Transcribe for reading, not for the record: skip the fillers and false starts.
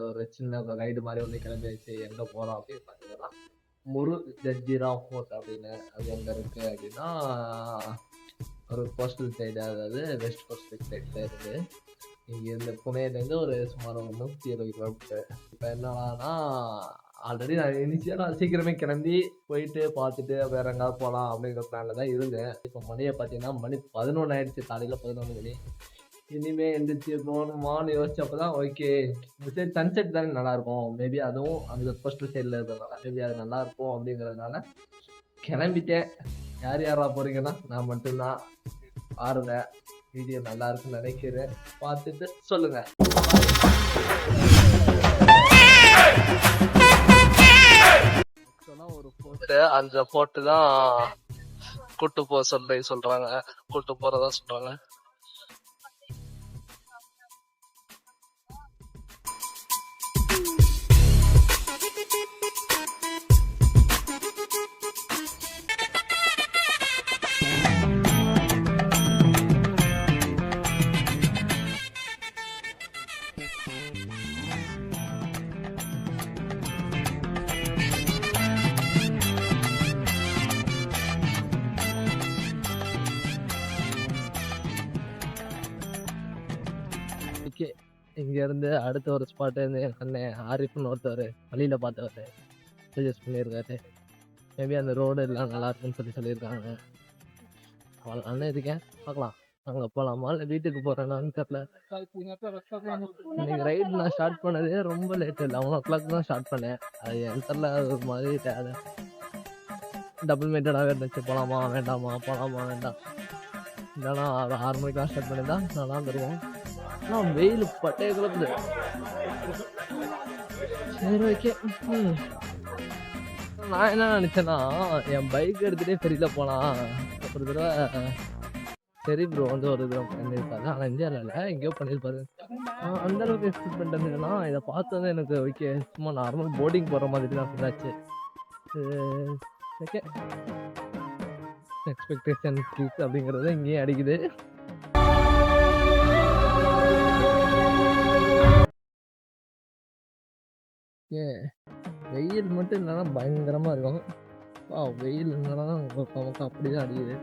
ஒரு சின்ன ரைடு மாதிரி வந்து கிளம்பியாச்சு. எங்க போறோம் அப்படின்னு பார்த்தீங்கன்னா, முரு ஜஞ்சிரா ஃபோர்ட் அப்படின்னு. அது எங்க இருக்கு அப்படின்னா, ஒரு கோஸ்டல் சைடு, அதாவது வெஸ்ட் கோஸ்டல் சைட்ல இருக்கு. இங்கேருந்து புனேலேருந்து ஒரு சுமார் ஒரு 120 கிலோமீட்டர். இப்போ என்னன்னா, ஆல்ரெடி நான் இனிஷியலா சீக்கிரமே கிளம்பி போயிட்டு பார்த்துட்டு வேற எங்கேயாவது போகலாம் அப்படிங்கிற பிளான்ல தான் இருந்தேன். இப்போ மணியை பார்த்தீங்கன்னா, மணி 11 ஆயிடுச்சு. காலையில் 11 மணி. இனிமே எந்திரிச்சு போகணுமான்னு யோசிச்சப்பதான் ஓகே, இந்த சைடு சன்செட் தானே நல்லா இருக்கும். மேபி அதுவும் அந்த கோஸ்டல் சைடில் இருக்கிறதுனால மேபி அது நல்லா இருக்கும் அப்படிங்கிறதுனால கிளம்பிட்டேன். யார் யாரா போறீங்கன்னா நான் மட்டும்தான். பாருங்க, வீடியோ நல்லா இருக்குன்னு நினைக்கிறேன். பார்த்துட்டு சொல்லுங்க. ஒரு போட்டு அந்த போட்டு தான் கூட்டு போக சொல்றாங்க. கூட்டு போறதா சொல்றாங்க. ஓகே, இங்க இருந்து அடுத்த ஒரு ஸ்பாட் வந்து என் அண்ணன் ஆரிஃப்னு ஒருத்தவர் வழியில பார்த்தவர் சஜஸ்ட் பண்ணியிருக்காரு. மேபி அந்த ரோடு எல்லாம் நல்லா இருக்குன்னு சொல்லியிருக்காங்க. அண்ணன் இருக்கேன், பார்க்கலாம். அங்கே போகலாமா இல்லை வீட்டுக்கு போகிறேன்னான்னு தெரில. இன்னைக்கு ரைடு நான் ஸ்டார்ட் பண்ணதே ரொம்ப லேட்டு. 11 o'clock தான் ஸ்டார்ட் பண்ணேன். அது எனக்கு தெரில, அது ஒரு மாதிரி டபுள் மைண்டடாகவே இருந்துச்சு. போகலாமா வேண்டாமா, போகலாமா வேண்டாம். இல்லைனா ஒரு 6 மணிக்கெலாம் ஸ்டார்ட் பண்ணியிருந்தா நல்லா இருந்துருவோம். ஆனால் வெயில் பட்டைய கிளப்புது. சரி ஓகே. நான் என்ன நினச்சேன்னா, என் பைக் எடுத்துகிட்டே ஃபெரியில் போகலாம். ஒரு தடவை சரி ப்ரோ வந்து ஒரு தடவை பண்ணியிருப்பாரு. ஆனால் இந்தியாவில் இல்லை, எங்கேயோ பண்ணியிருப்பாரு. அந்த அளவுக்கு எக்ஸ்பெக்ட் பண்ணிட்டேன்னா இதை பார்த்தது எனக்கு ஓகே, சும்மா நார்மல் போர்டிங் போகிற மாதிரி தான் ஃபீல் ஆச்சு. ஓகே, எக்ஸ்பெக்டேஷன் ப்ளீஸ் அப்படிங்கிறது இங்கேயும் அடிக்குது. வெயில் மட்டும் இல்லைன்னா பயங்கரமாக இருக்கும். வெயில் இல்லைன்னா நமக்கு அப்படிதான் அடிக்குது.